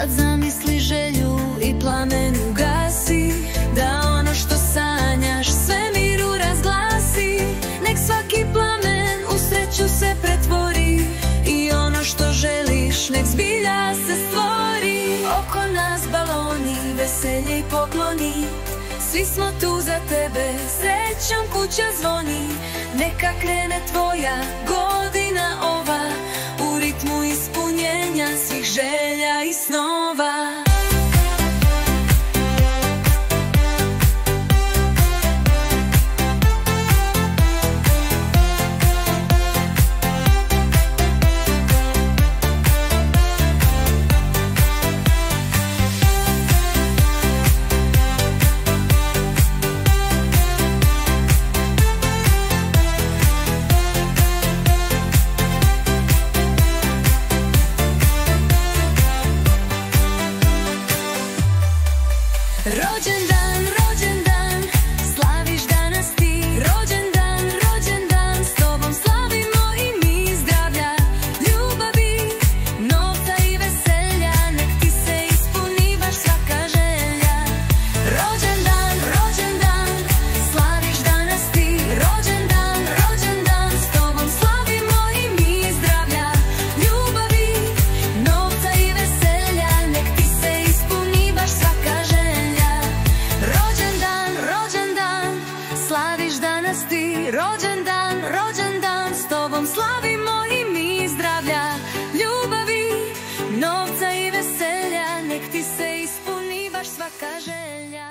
Sad zamisli želju i plamen ugasi, da ono što sanjaš svemiru razglasi. Nek svaki plamen u sreću se pretvori i ono što želiš nek zbilja se stvori. Oko nas baloni, veselje i pokloni, svi smo tu za tebe, srećom kuća zvoni. Neka krene tvoja godina ova, u ritmu ispunjenja svih želja i snova. Rođendan, rođendan, slaviš danas ti. Rođendan, rođendan, s tobom slavimo i mi. Zdravlja, ljubavi, novca i veselja, nek ti se ispuni baš svaka želja. Rođendan, rođendan, slaviš danas ti. Rođendan, rođendan, s tobom slavimo i mi. Zdravlja, ljubavi, novca i veselja, nek ti se ispuni baš svaka želja. Slaviš danas ti, rođendan, rođendan, s tobom slavimo i mi. Zdravlja, ljubavi, novca i veselja, nek ti se ispuni baš svaka želja.